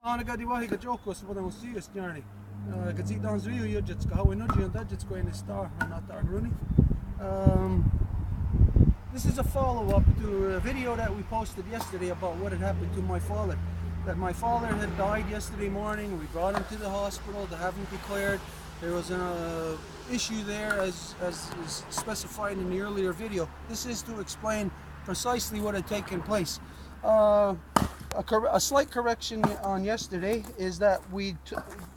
أنا قاعد واحد جوكو سبدا مسيس يعني قد زيد دان زويو يجت كهو نجي and that just going to star and not dark running. This is a follow-up to a video that we posted yesterday about what had happened to my father. That my father had died yesterday morning. We brought him to the hospital to have him declared. There was an issue there as is specified in the earlier video. This is to explain precisely what had taken place. A slight correction on yesterday is that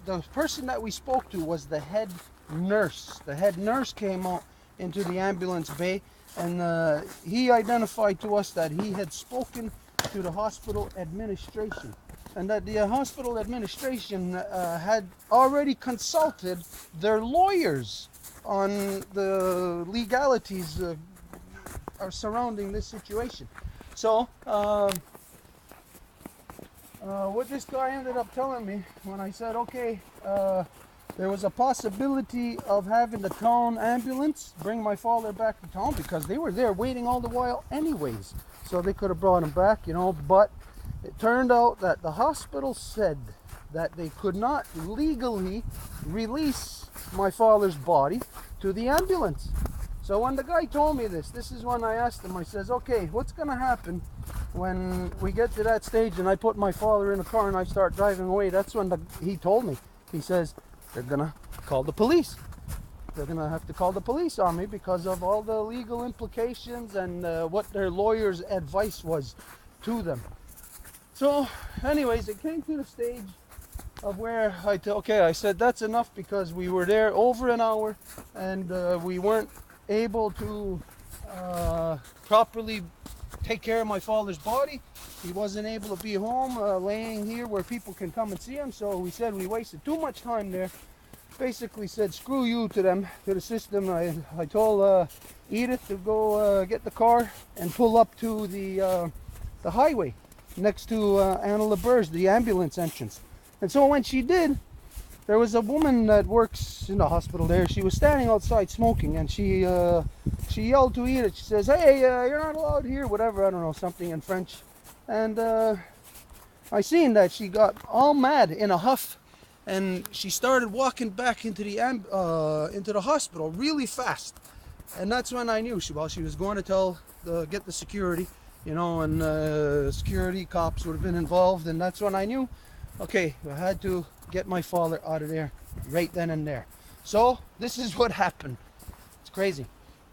the person that we spoke to was the head nurse. The head nurse came out into the ambulance bay, and he identified to us that he had spoken to the hospital administration, and that the hospital administration had already consulted their lawyers on the legalities surrounding this situation. So what this guy ended up telling me when I said, okay, there was a possibility of having the town ambulance bring my father back to town, because they were there waiting all the while anyways, so they could have brought him back, you know. But it turned out that the hospital said that they could not legally release my father's body to the ambulance. So when the guy told me this is when I asked him, I says, okay, what's gonna happen when we get to that stage and I put my father in a car and I start driving away? That's when he told me, he says, they're gonna call the police. They're gonna have to call the police on me because of all the legal implications and what their lawyer's advice was to them. So anyways, it came to the stage of where I said that's enough, because we were there over an hour and we weren't able to properly take care of my father's body. He wasn't able to be home laying here where people can come and see him. So we said we wasted too much time there. Basically said screw you to them, to the system. I told Edith to go get the car and pull up to the highway next to Anna LeBeur's, the ambulance entrance. And so when she did, there was a woman that works in the hospital there. She was standing outside smoking, and she yelled to Edith. She says, hey, you're not allowed here, whatever, I don't know, something in French. And I seen that she got all mad in a huff, and she started walking back into the hospital really fast. And that's when I knew she was going to get the security, you know, and security cops would have been involved. And that's when I knew, okay, I had to get my father out of there right then and there. So this is what happened. It's crazy.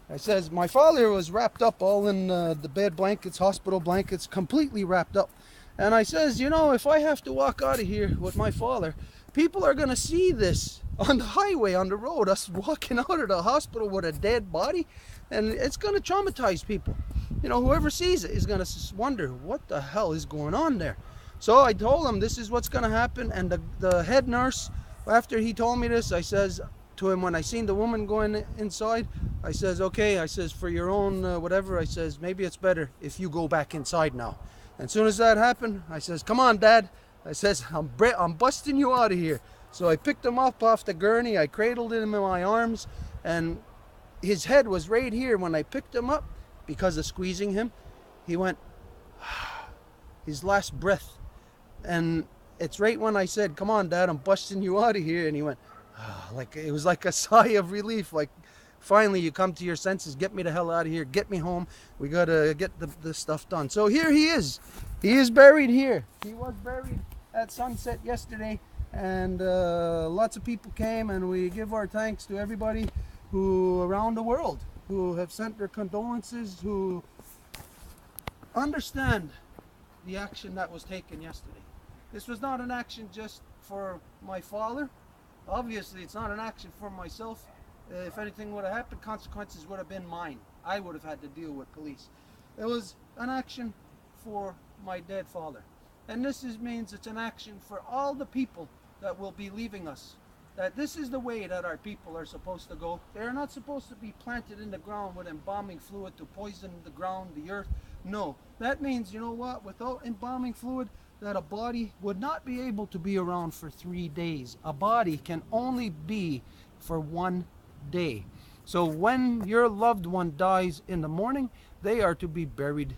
I says my father was wrapped up all in the bed blankets, hospital blankets, completely wrapped up. And I says, you know, if I have to walk out of here with my father, people are going to see this on the highway, on the road, us walking out of the hospital with a dead body, and it's going to traumatize people. You know, whoever sees it is going to wonder what the hell is going on there. So I told him this is what's going to happen. And the head nurse, after he told me this, I says to him, when I seen the woman going inside, I says, okay, I says, for your own whatever, I says, maybe it's better if you go back inside now. And as soon as that happened, I says, come on, Dad. I says, I'm busting you out of here. So I picked him up off the gurney. I cradled him in my arms, and his head was right here. When I picked him up, because of squeezing him, he went, his last breath. And it's right when I said, come on, Dad, I'm busting you out of here. And he went, like, it was like a sigh of relief. Like, finally you come to your senses. Get me the hell out of here. Get me home. We got to get the stuff done. So here he is. He is buried here. He was buried at sunset yesterday. And lots of people came, and we give our thanks to everybody who around the world who have sent their condolences, who understand the action that was taken yesterday. This was not an action just for my father. Obviously, it's not an action for myself. If anything would have happened, consequences would have been mine. I would have had to deal with police. It was an action for my dead father. And this means it's an action for all the people that will be leaving us. That this is the way that our people are supposed to go. They are not supposed to be planted in the ground with embalming fluid to poison the ground, the earth. No, that means, you know what, without embalming fluid, that a body would not be able to be around for 3 days. A body can only be for 1 day. So when your loved one dies in the morning, they are to be buried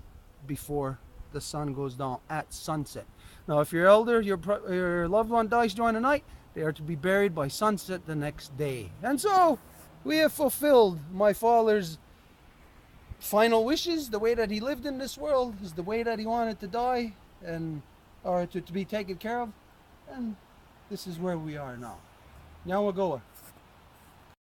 before the sun goes down at sunset. Now, if your elder, your loved one dies during the night, they are to be buried by sunset the next day. And so, we have fulfilled my father's final wishes. The way that he lived in this world is the way that he wanted to die, and or to be taken care of. And this is where we are now. Now we'll go.